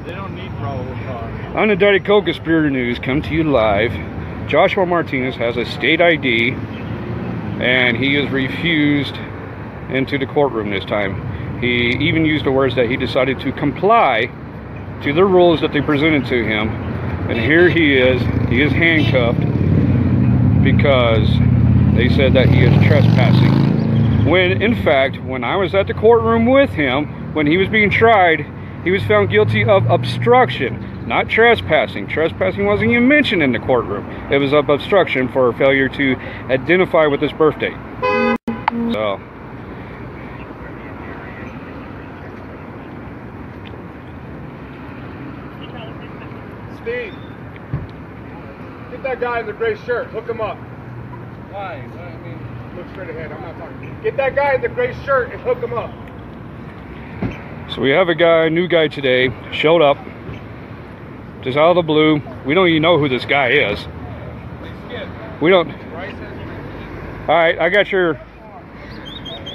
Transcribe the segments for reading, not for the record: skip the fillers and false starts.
They don't need probable cause. Unindicted co-conspirator news come to you live. Joshua Martinez has a state ID, and he is refused into the courtroom this time. He even used the words that he decided to comply to the rules that they presented to him. And here he is handcuffed because they said that he is trespassing. When, in fact, when I was at the courtroom with him, when he was being tried, he was found guilty of obstruction, not trespassing. Trespassing wasn't even mentioned in the courtroom. It was of obstruction for failure to identify with his birth date. So, Steve, get that guy in the gray shirt. Hook him up. Why? I mean, look straight ahead. I'm not talking. Get that guy in the gray shirt and hook him up. so we have a new guy today, showed up, just out of the blue. We don't even know who this guy is. We don't. All right, I got your.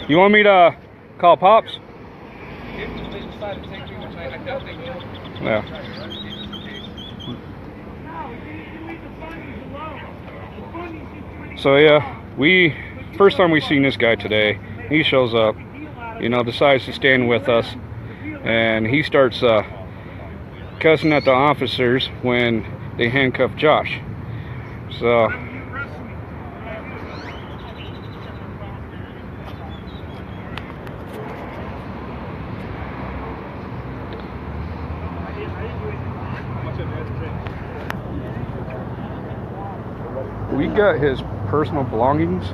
You want me to call Pops? Yeah. So yeah, first time we seen this guy today, he shows up, decides to stand with us, and he starts cussing at the officers when they handcuff Josh. So we got his personal belongings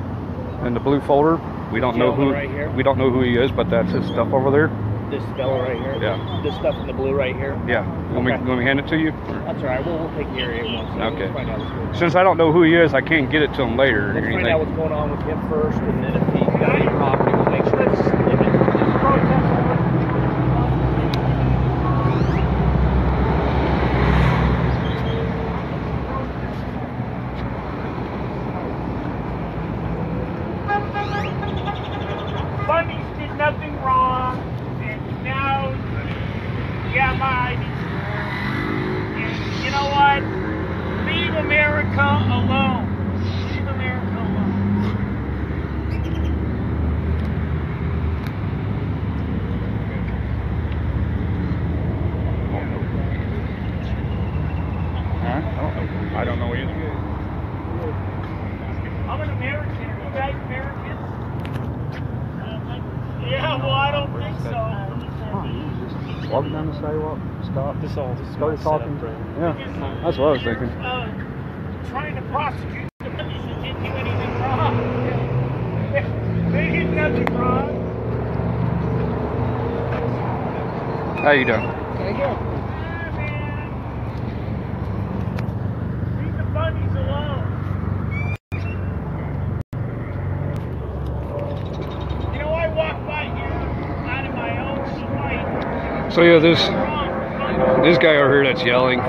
in the blue folder. We don't know who right here. We don't know who he is, but that's his stuff over there. This fellow right here. Yeah. This stuff in the blue right here. Yeah. You want me to hand it to you? That's all right. We'll take care of it once. Okay. Let's find out what's going on. Since I don't know who he is, I can't get it to him later. Let's find out what's going on with him first, and then if he's got any property, we'll make sure it's protest. Bunnies did nothing wrong, and now you got my ID. And you know what? Leave America alone. Leave America alone. I don't know either. I'm an American. Are you guys Americans? Yeah, well, I don't think so. Walking down the sidewalk, stop. This Started talking. Yeah, that's what I was thinking. Trying to prosecute the bunnies that didn't do anything wrong. They did nothing wrong. How you doing? Yeah, man. Leave the bunnies alone. You know, I walk by here out of my own spite. So yeah, this guy over here that's yelling,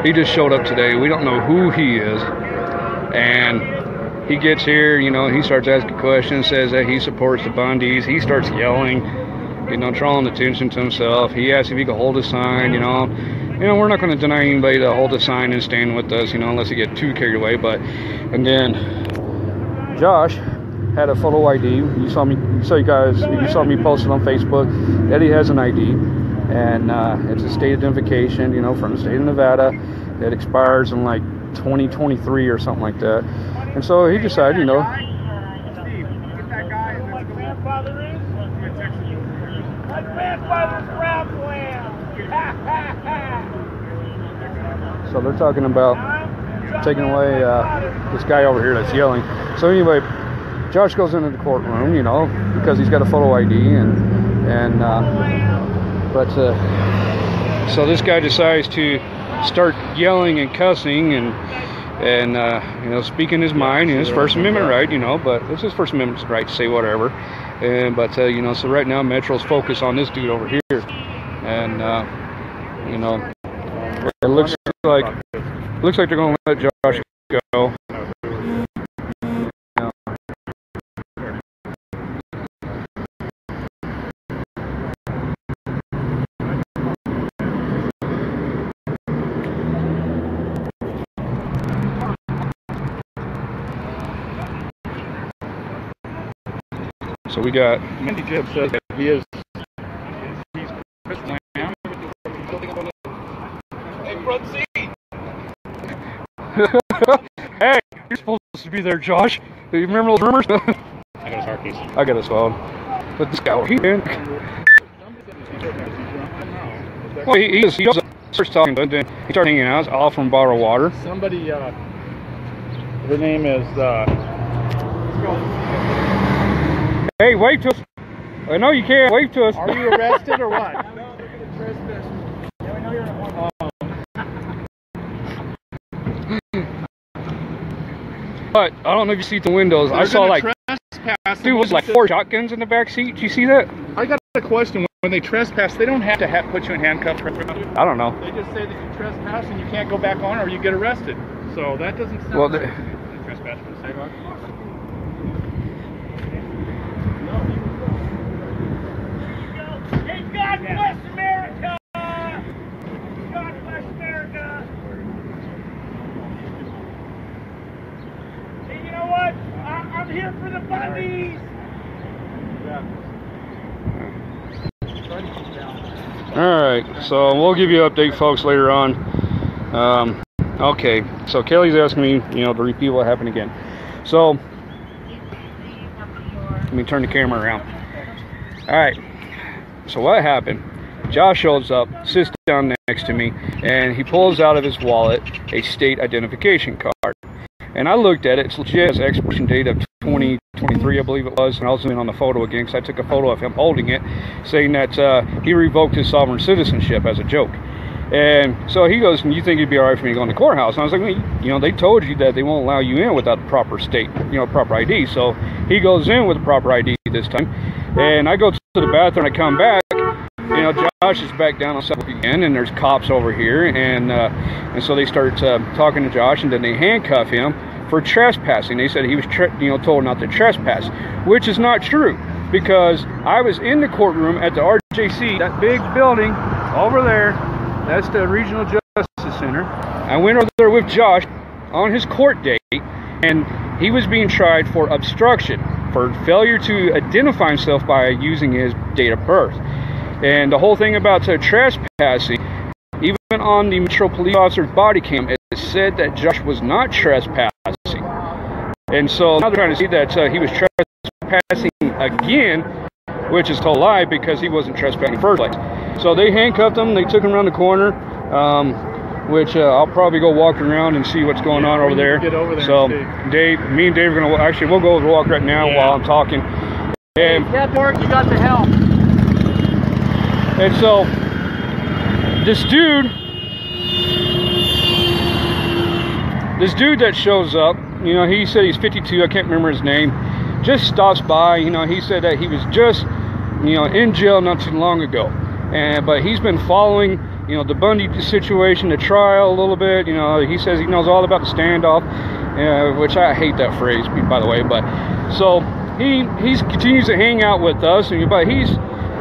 he just showed up today. We don't know who he is, and he gets here, he starts asking questions, says that he supports the Bundys. He starts yelling, drawing attention to himself. He asks if he can hold a sign, we're not going to deny anybody to hold a sign and stand with us, unless they get too carried away. And then Josh had a photo ID. You saw me posted on Facebook that he has an ID, and it's a state identification, from the state of Nevada. It expires in like 2023 or something like that. And so he decided, Steve, get that guy. My grandfather is? My grandfather's grappling. So they're talking about taking away this guy over here that's yelling. So anyway, Josh goes into the courtroom, because he's got a photo ID, so this guy decides to start yelling and cussing and speaking his mind, his First Amendment right, but it's his First Amendment right to say whatever. So right now Metro's focused on this dude over here, and it looks like they're going to let Josh go. So we got. Andy Jib says that he's Chris Lamb. Hey, front seat. Hey, you're supposed to be there, Josh. Do you remember those rumors? I got his heart piece. I got his phone. But this guy, he didn't. Well, he starts talking, but then he starts hanging out. It's all from bottled water. Somebody, her name is, Hey, wave to us. I know you can't. Wave to us. are you arrested or what? But I don't know if you see the windows. I saw like, dude, was like 4 shotguns in the back seat. Did you see that? I got a question. When they trespass, they don't have to put you in handcuffs. I don't know. They just say that you trespass and you can't go back on or you get arrested. So that doesn't sound Well, right. Trespass for the sidewalk. Hey, God bless America! God bless America! Hey, you know what? I'm here for the bunnies! Alright, so we'll give you an update, folks, later on. Okay, so Kelly's asking me, to repeat what happened again. So, let me turn the camera around. Alright, so what happened? Josh shows up, sits down next to me, and he pulls out of his wallet a state identification card. And I looked at it, it's legit, it's expiration date of 2023, I believe it was, and I'll zoom in on the photo again because I took a photo of him holding it, saying that he revoked his sovereign citizenship as a joke. And so he goes, you think it'd be all right for me to go in the courthouse? And I was like, well, they told you that they won't allow you in without the proper proper ID. So he goes in with the proper ID this time, and I go to the bathroom, I come back, Josh is back down on South again, and there's cops over here, and so they start talking to Josh, and then they handcuff him for trespassing. They said he was told not to trespass, which is not true, because I was in the courtroom at the RJC, that big building over there. That's the Regional Justice Center. I went over there with Josh on his court date, and he was being tried for obstruction, for failure to identify himself by using his date of birth. And the whole thing about trespassing, even on the Metro Police officer's body cam, it said that Josh was not trespassing. And so now they're trying to see that he was trespassing again, which is a total lie because he wasn't trespassing in the first place. So they handcuffed him, they took him around the corner, which I'll probably go walk around and see what's going on over there. Get over there. So me and Dave are going to, actually we'll go walk right now while I'm talking. And Cat Mark, you got the help. And so this dude that shows up, he said he's 52, I can't remember his name, just stops by. He said that he was just in jail not too long ago, but he's been following the Bundy situation, the trial a little bit. He says he knows all about the standoff, which I hate that phrase, by the way. But so he continues to hang out with us, but he's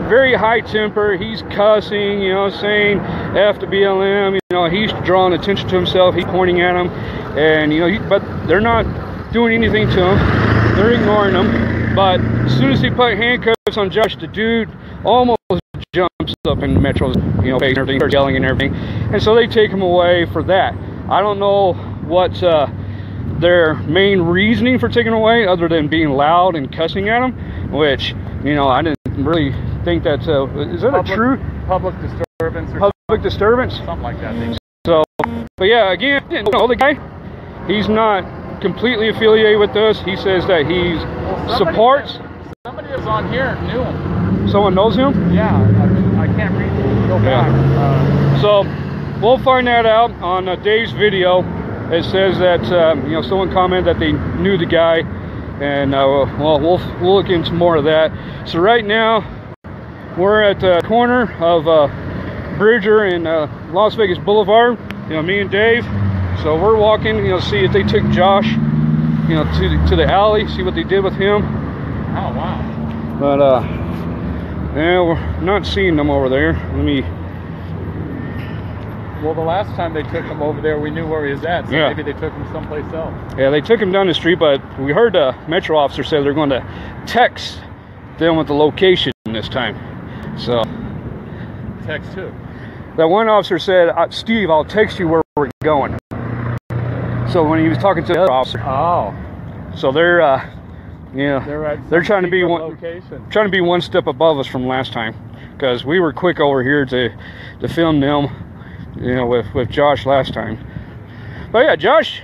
very high temper. He's cussing, saying F to BLM. He's drawing attention to himself. He's pointing at him, and but they're not doing anything to him. They're ignoring him. But as soon as he put handcuffs on Josh, the dude almost jumps up in Metro's face and everything, starts yelling and everything, and so they take him away for that. I don't know what their main reasoning for taking him away, other than being loud and cussing at him, which I didn't really think that is that a true public disturbance? Or public disturbance? Something like that. So, but yeah, again, the guy, he's not completely affiliated with us. He says that he supports. Somebody was on here knew him. Someone knows him? Yeah, I can't read. Go back. So we'll find that out on Dave's video. It says that someone commented that they knew the guy, and we'll look into more of that. So right now we're at the corner of Bridger and Las Vegas Boulevard. Me and Dave. So we're walking, see if they took Josh, to the alley, see what they did with him. Oh wow! But we're not seeing them over there. Well, the last time they took him over there, we knew where he was at. So maybe they took him someplace else. Yeah, they took him down the street, but we heard the Metro officer say they're going to text them with the location this time. So Text too. that one officer said, Steve, I'll text you where we're going. So when he was talking to the other officer, Oh. so they're yeah, they're trying to be one step above us from last time, because we were quick over here to film them, you know, with Josh last time. But yeah, Josh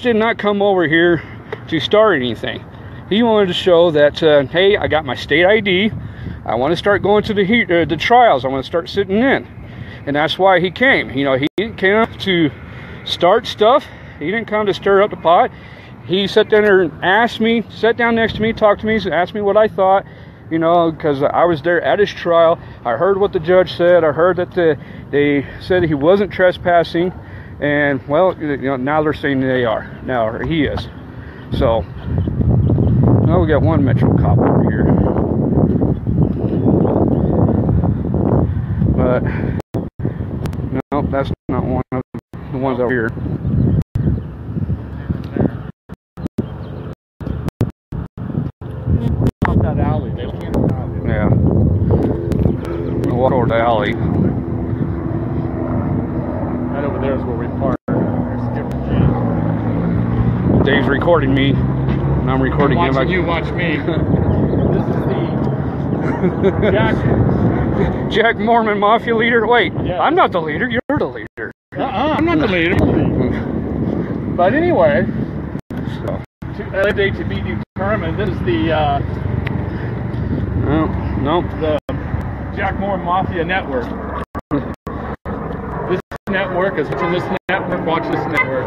did not come over here to start anything. He wanted to show that hey, I got my state ID. I want to start going to the trials. I want to start sitting in, and that's why he came. You know, he came to start stuff. He didn't come to stir up the pot. He sat down there and sat down next to me, talked to me, asked me what I thought, you know, because I was there at his trial. I heard what the judge said. I heard that they said he wasn't trespassing, and well, you know, now they're saying they are. Now he is. So now we got one Metro cop over here, but no, that's not one of the ones over here. That alley. They look in the alley. Yeah. We'll walk over the alley. Right over there is where we park. There's different G's. Dave's recording me, and I'm recording him. You watch me. This is the Jack Mormon Mafia leader. Wait, yeah. I'm not the leader. You're the leader. I'm not the leader. But anyway, So, to be determined. This is the no. the Jack Moore Mafia Network. This network is watching this network. Watch this network.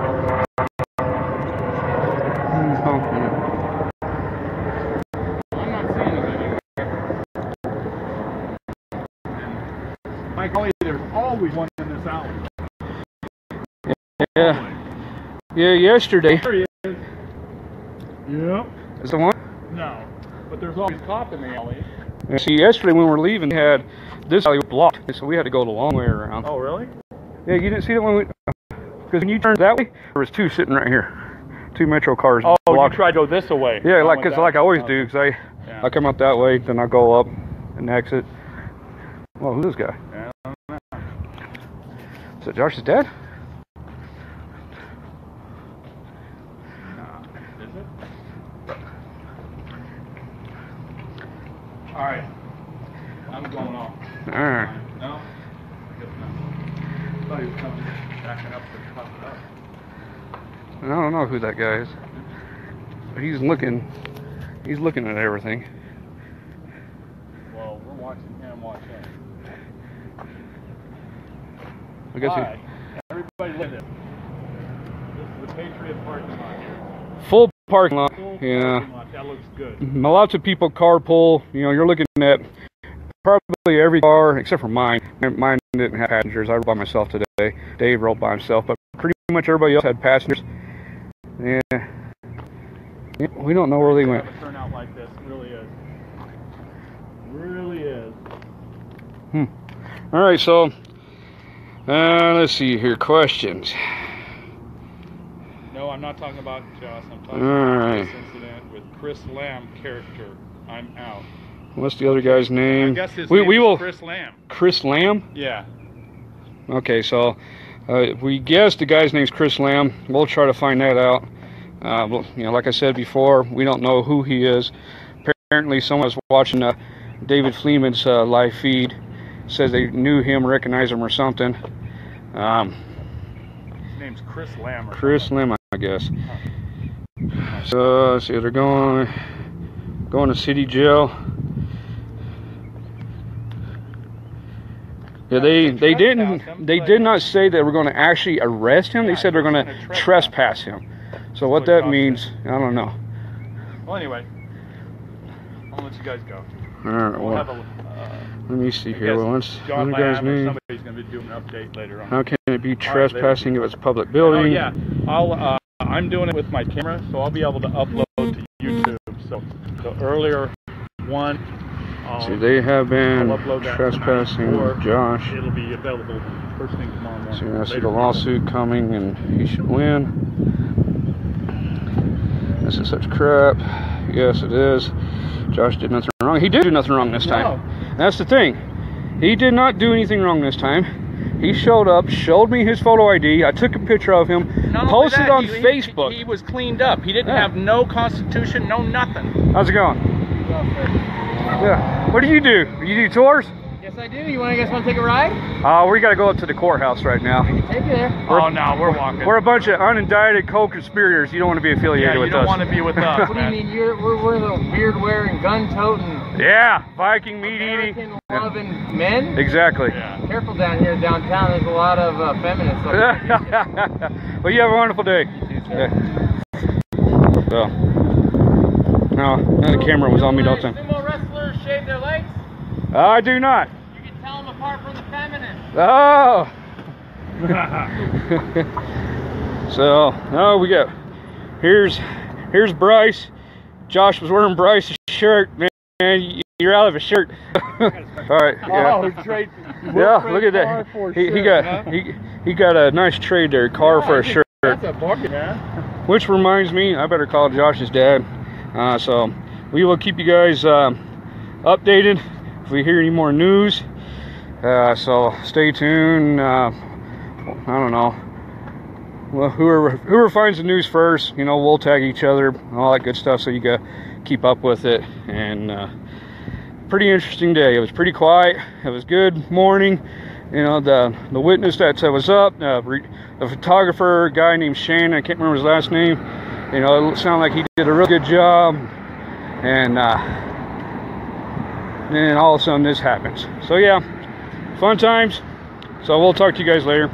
I'm not seeing it anywhere. My golly, there's always one in this alley. Yeah. Yeah. Yesterday. There he is. Yep. Is the one? No, but there's always a cop in the alley. Yeah, see, yesterday when we were leaving, they had this alley blocked, so we had to go the long way around. Oh, really? Yeah, you didn't see it when we. Because when you turned that way, there was two sitting right here, two Metro cars. Oh, blocked. you tried to go this way. Yeah, like I always do, because I come out that way, then I go up and exit. Well, who's this guy? Yeah, I don't know. Is it Josh's dad? Is it? All right, I'm going off. All right. No, I guess not. I thought he was coming, backing up to pop it up. I don't know who that guy is, but he's looking at everything. Well, we're watching him watch him. I guess Hi, everybody look at this. This is the Patriot parking lot here. full parking lot. Full Yeah. parking lot. That looks good. Lots of people carpool. You know, you're looking at probably every car except for mine. Mine didn't have passengers. I rode by myself today. Dave rode by himself, but pretty much everybody else had passengers. Yeah. We don't know where they went. Have a turnout like this, it really is. Really is. All right, so let's see here. Questions. No, I'm not talking about Josh. I'm talking All about right. this incident with Chris Lamb character. I'm out. What's the other guy's name? I guess his we name is will. Chris Lamb. Chris Lamb. Yeah. Okay, so we guess the guy's name's Chris Lamb. We'll try to find that out. Well, you know, like I said before, we don't know who he is. Apparently, someone was watching David Fleeman's live feed. Says they knew him, recognized him, or something. His name's Chris Lamb. Chris Lamb, I guess. So let's see, they're going to city jail. Yeah, they did not say that we're going to actually arrest him. They said they're going to trespass him. So what that means, I don't know. Well, anyway, I'll let you guys go. All right, We'll well, have a. let me see here. Well, what's the John guy's Lamb or name? somebody's going to be doing an update later on. How can it be trespassing if it's a public building? Oh yeah, I'm doing it with my camera, so I'll be able to upload to YouTube. So the earlier one, See, they have been I'll upload that trespassing tonight, or Josh. It'll be available first thing tomorrow morning. See, I see the lawsuit coming, and he should win. This is such crap. Yes, it is. Josh did nothing wrong. He did do nothing wrong this time. No. That's the thing. He did not do anything wrong this time. He showed up, showed me his photo ID. I took a picture of him, posted on Facebook. He was cleaned up. He didn't have no constitution, no nothing. How's it going? Yeah. What do? You do tours? Yes, I do. You guys want to take a ride? We got to go up to the courthouse right now. Take you there. No, we're walking. We're a bunch of unindicted co-conspirators. You don't want to be affiliated with us. You don't want to be with us. What do you mean? We're the beard-wearing, gun-toting, yeah, Viking meat-eating, American-loving men? Exactly. Yeah. Careful down here downtown. There's a lot of feminists. Well, you have a wonderful day. Yeah. So, no, the camera was on me the whole time. Sumo wrestlers shave their legs? I do not. You can tell them apart from the feminists. Oh. So, we got, here's Bryce. Josh was wearing Bryce's shirt, man. You're out of a shirt. All right. Yeah. Oh, trade. Yeah, look at that. He got a nice trade there, car for a shirt. That's a bucket, man. Which reminds me, I better call Josh's dad. So we will keep you guys updated if we hear any more news. So stay tuned. I don't know. Well, whoever finds the news first, we'll tag each other, all that good stuff. So you got keep up with it. And pretty interesting day. It was pretty quiet. It was good morning. The witness that was up, the photographer, guy named Shane, I can't remember his last name. It sounded like he did a real good job. And then all of a sudden this happens. So yeah, fun times. So we'll talk to you guys later.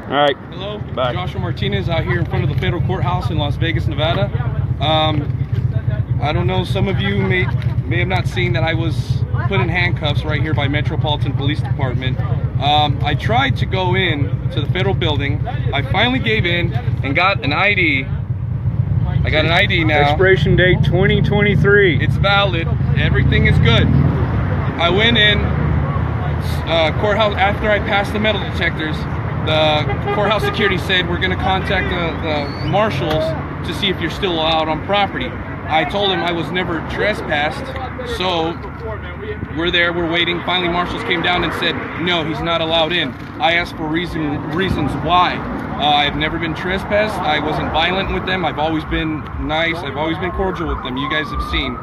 All right. Hello, bye. Joshua Martinez out here in front of the federal courthouse in Las Vegas, Nevada. I don't know, some of you may have not seen that I was put in handcuffs right here by Metropolitan Police Department. I tried to go in to the federal building. I finally gave in and got an ID. I got an ID now. Expiration date 2023. It's valid. Everything is good. I went in courthouse after I passed the metal detectors. The courthouse security said we're going to contact the marshals to see if you're still allowed on property. I told him I was never trespassed, so we're there, we're waiting. Finally, marshals came down and said, no, he's not allowed in. I asked for reasons why. I've never been trespassed. I wasn't violent with them. I've always been nice. I've always been cordial with them. You guys have seen.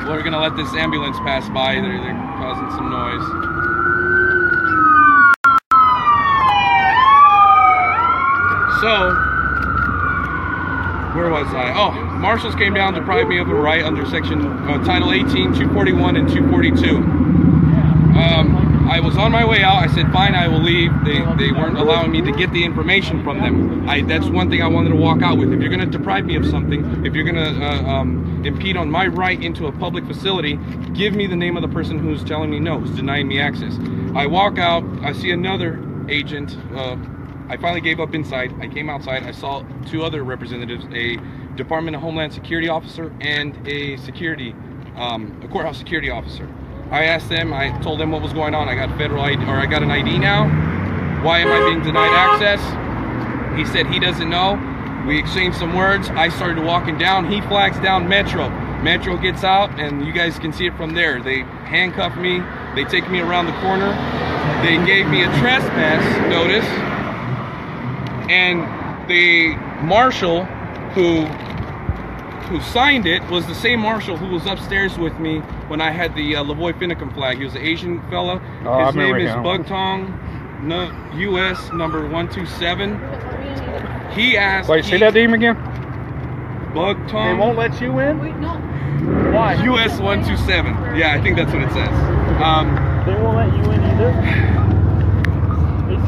We're going to let this ambulance pass by. They're causing some noise. So, where was I? Oh, marshals came down to deprive me of a right under section Title 18, 241, and 242. I was on my way out. I said, fine, I will leave. They weren't allowing me to get the information from them. That's one thing I wanted to walk out with. If you're going to deprive me of something, if you're going to impede on my right into a public facility, give me the name of the person who's telling me no, who's denying me access. I walk out. I see another agent. I finally gave up inside. I came outside. I saw two other representatives, a Department of Homeland Security officer and a courthouse security officer. I asked them, I told them what was going on. I got federal ID, or I got an ID now. Why am I being denied access? He said he doesn't know. We exchanged some words. I started walking down. He flags down Metro. Metro gets out, and you guys can see it from there. They handcuff me. They take me around the corner. They gave me a trespass notice. And the marshal who signed it was the same marshal who was upstairs with me when I had the Lavoy Finicum flag. He was an Asian fella. His name is Bugtong, US number 127. He asked. Wait, say that name again. Bugtong. They won't let you in? Wait, no. Why? US 127. Yeah, I think that's what it says. They won't let you in either.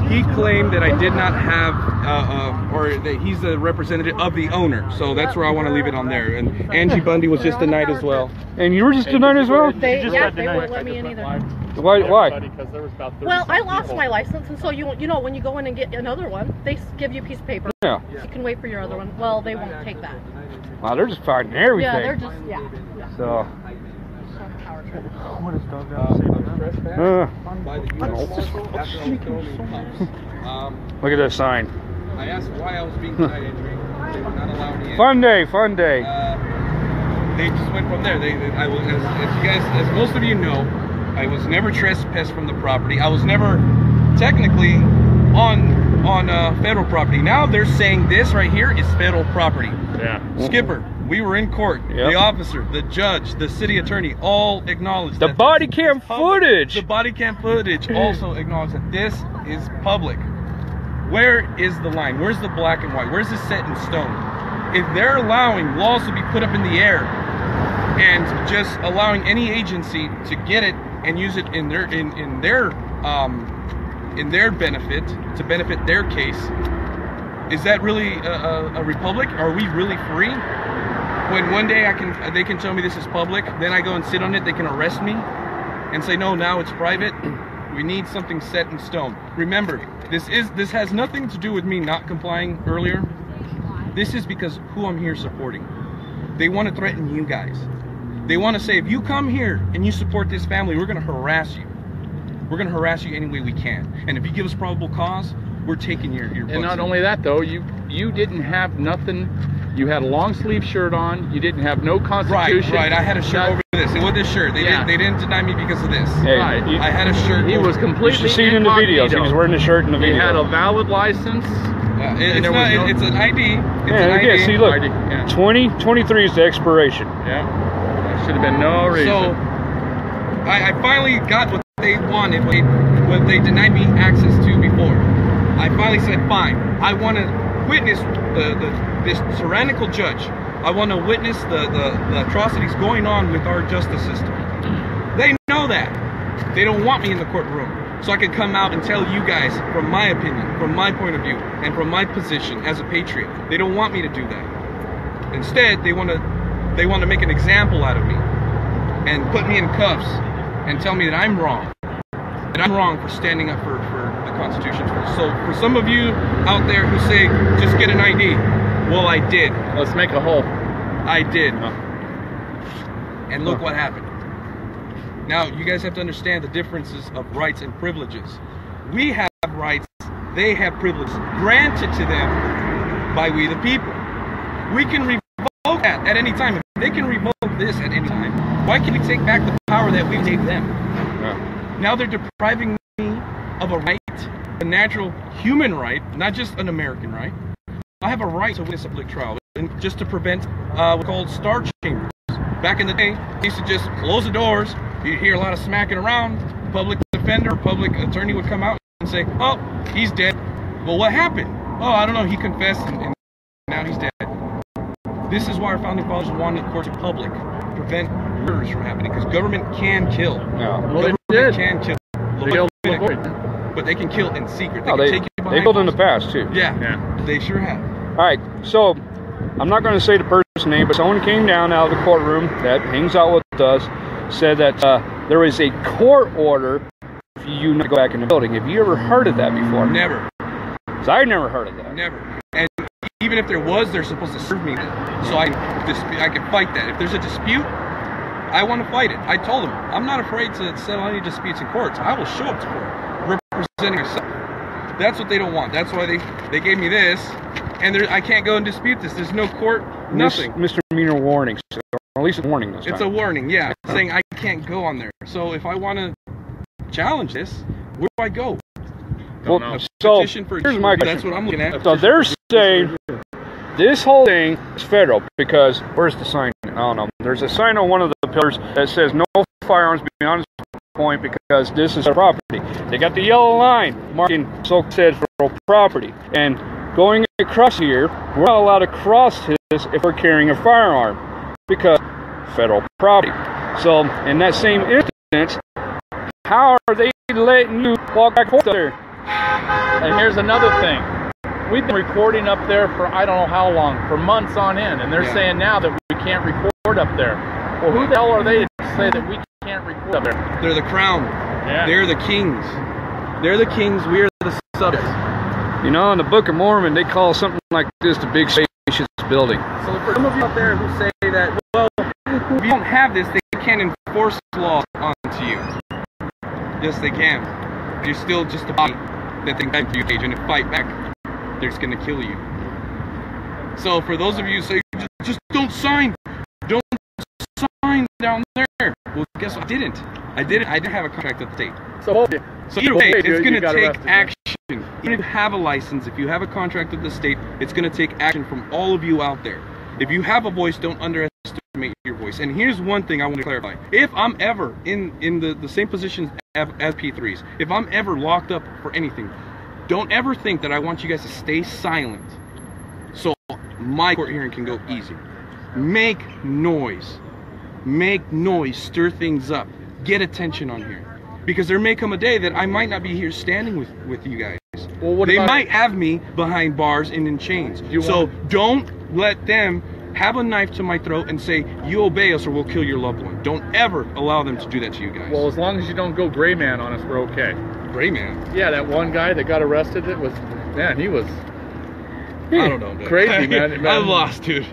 He claimed that I did not have, or that he's the representative of the owner. So that's where I want to leave it on there. And Angie Bundy was just denied as well. And you were just denied as well? They won't let me in either. Why? Well, I lost my license, and so you know when you go in and get another one, they give you a piece of paper. Yeah. You can wait for your other one. Well, they won't take that. Wow, they're just fighting everything. Yeah, they're just So. What does dog got to say about Look at that sign. I asked why I was being denied entry. They were not allowing me in. Fun day, fun day. They just went from there. I was, as you guys, as most of you know, I was never trespassed from the property. I was never technically on federal property. Now they're saying this right here is federal property. Yeah. Skipper, we were in court. Yep. The officer, the judge, the city attorney all acknowledged The that body this cam is public. footage. The body cam footage also acknowledged that this is public. Where is the line? Where's the black and white? Where's the set in stone? If they're allowing laws to be put up in the air and just allowing any agency to get it and use it in their benefit, to benefit their case, is that really a republic? Are we really free? When one day they can tell me this is public, then I go and sit on it, they can arrest me and say no, now it's private. We need something set in stone. Remember, this has nothing to do with me not complying earlier. This is because who I'm here supporting. They want to threaten you guys. They want to say, if you come here and you support this family, we're going to harass you. We're going to harass you any way we can. And if you give us probable cause, we're taking your books. And not only that, though, you didn't have nothing. You had a long sleeve shirt on. You didn't have no Constitution. Right. I had a shirt over this. It was this shirt. They didn't deny me because of this. Hey, Right. I had a shirt. He was You completely should see it in the videos. He was wearing the shirt in the He video. had a valid license. It's an ID. It's an Yeah, ID. see, look, ID, yeah. 2023 is the expiration. Yeah. There should have been no reason. So I finally got what they wanted, what they denied me access to before. I finally said, fine. I want to witness this tyrannical judge. I want to witness the atrocities going on with our justice system. They know that. They don't want me in the courtroom. So I can come out and tell you guys from my opinion, from my point of view, and from my position as a patriot. They don't want me to do that. Instead, they want to make an example out of me and put me in cuffs and tell me that I'm wrong. That I'm wrong for standing up for the Constitution. So for some of you out there who say, just get an ID, well, I did. Let's make a hole. I did. And look what happened. Now, you guys have to understand the differences of rights and privileges. We have rights, they have privileges granted to them by we the people. We can revoke that at any time. They can revoke this at any time. Why can't we take back the power that we gave them? Now they're depriving me of a right, a natural human right, not just an American right. I have a right to witness a public trial, and just to prevent what's called star chambers. Back in the day, they used to just close the doors. You'd hear a lot of smacking around. Public defender or public attorney would come out and say, oh, he's dead. Well, what happened? Oh, I don't know. He confessed and now he's dead. This is why our founding fathers wanted the courts public, prevent murders from happening, because government can kill. Yeah. Government can kill. But they can kill in secret. They can take you They behind built in the closed past too. Yeah, they sure have. All right, so I'm not going to say the person's name, but someone came down out of the courtroom that hangs out with us, said that there was a court order for you not to go back in the building. Have you ever heard of that before? Never. Because I never heard of that. Never. And even if there was, they're supposed to serve me, so I can fight that. If there's a dispute, I want to fight it. I told them I'm not afraid to settle any disputes in courts. I will show up to court representing myself. That's what they don't want. That's why they gave me this, and I can't go and dispute this. There's no court, nothing. Misdemeanor warning, or at least a warning this time. It's a warning, yeah, saying I can't go on there. So if I want to challenge this, where do I go? Well, so Petition for here's my question. That's what I'm looking at. So they're saying this whole thing is federal because where's the sign? I don't know. There's a sign on one of the pillars that says no firearms beyond this point because this is property. They got the yellow line marking so-said federal property, and going across here, we're not allowed to cross this if we're carrying a firearm because federal property. So in that same instance, how are they letting you walk back and forth there? And here's another thing. We've been recording up there for I don't know how long, for months on end, and they're saying now that we can't record up there. Well, who the hell are they to say that we can't record up there? They're the crown. Yeah. They're the kings. They're the kings. We are the subjects. You know, in the Book of Mormon, they call something like this the big spacious building. So for some of you out there who say that, well, if you don't have this, they can't enforce laws onto you. Yes, they can. You're still just a body that they can you cage, and if fight back, they're just going to kill you. So for those of you who say, just don't sign. Don't sign down there. Well, guess what? I didn't. I didn't have a contract at the state. So either way, it's going to take action. Even if you have a license, if you have a contract with the state, it's going to take action from all of you out there. If you have a voice, don't underestimate your voice. And here's one thing I want to clarify. If I'm ever in the same position as P3s, if I'm ever locked up for anything, don't ever think that I want you guys to stay silent so my court hearing can go easy. Make noise. Make noise. Stir things up. Get attention on here. Because there may come a day that I might not be here standing with you guys. Well, they might have me behind bars and in chains. So don't let them have a knife to my throat and say, you obey us or we'll kill your loved one. Don't ever allow them to do that to you guys. Well, as long as you don't go gray man on us, we're okay. Gray man? Yeah, that one guy that got arrested, it was, man, he was I don't know, dude. Crazy, man. I'm lost, dude.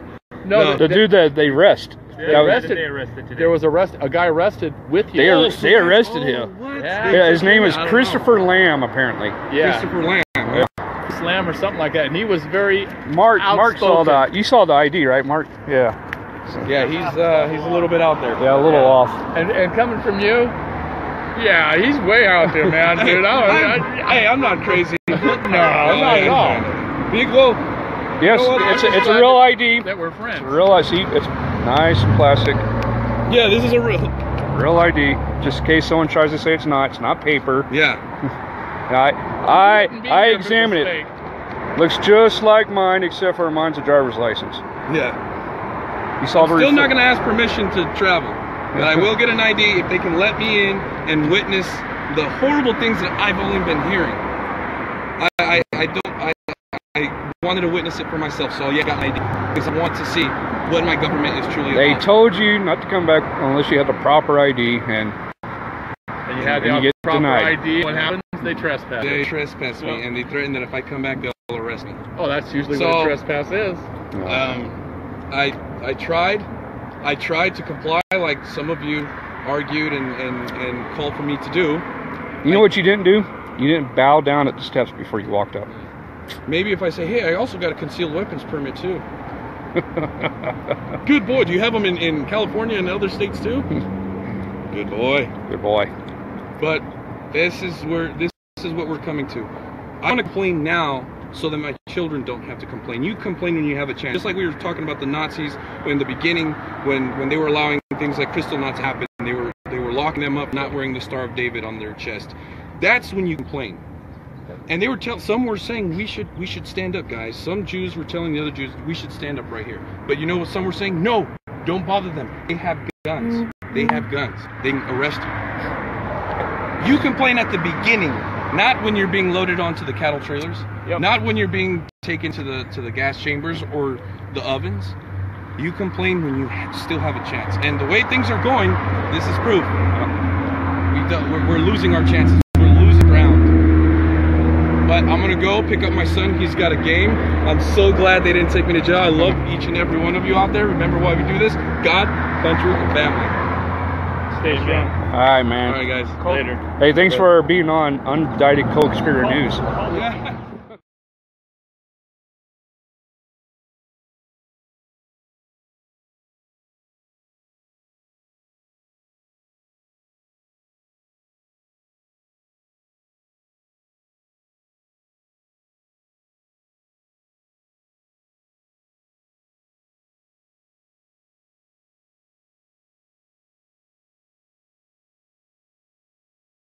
No, the dude that they arrested. They arrested today. There was a guy arrested with you. They arrested him. What? Yeah, his name is Christopher Lamb, apparently. Yeah. Christopher Lamb. Yeah. Lamb or something like that, and he was very Mark saw outspoken. you saw the ID, right, Mark? Yeah. Yeah, he's a little bit out there. Yeah, a little off. And coming from you, yeah, he's way out there, man, dude. Hey, I'm not crazy. No, not at all. Big Low. Yes, You know what? it's a real ID. That we're friends. It's a real ID. It's nice and plastic. Yeah, this is a Real ID. Just in case someone tries to say it's not paper. Yeah. I examined it. Looks just like mine, except for mine's a driver's license. Yeah. You saw the Still not going to ask permission to travel, but I will get an ID if they can let me in and witness the horrible things that I've only been hearing. I wanted to witness it for myself, so yeah, I got an ID because I want to see what my government is truly They about. told you not to come back unless you had the proper ID, and you had you the get proper denied. ID. What happens? They trespass. They trespass me, and they threaten that if I come back, they'll arrest me. Oh, that's usually what a trespass is. I tried to comply, like some of you argued and called for me to do. You know what you didn't do? You didn't bow down at the steps before you walked up. Maybe if I say, hey, I also got a concealed weapons permit too. Good boy. Do you have them in California and other states too? Good boy. Good boy. But this is what we're coming to. I want to complain now so that my children don't have to complain. You complain when you have a chance. Just like we were talking about the Nazis in the beginning, when they were allowing things like crystal nuts to happen, they were locking them up, not wearing the Star of David on their chest. That's when you complain. And they were some were saying we should stand up, guys. Some Jews were telling the other Jews we should stand up right here. But you know what some were saying? No, don't bother them. They have guns. They have guns. They can arrest you. You complain at the beginning, not when you're being loaded onto the cattle trailers, not when you're being taken to the gas chambers or the ovens. You complain when you still have a chance. And the way things are going, this is proof. We're losing our chances. We're losing ground. But I'm going to go pick up my son. He's got a game. I'm so glad they didn't take me to jail. I love each and every one of you out there. Remember why we do this? God, country, and family. Stay strong. All right, man. All right, guys. Later. Hey, thanks for being on Unindicted Co-Conspirator News. Yeah.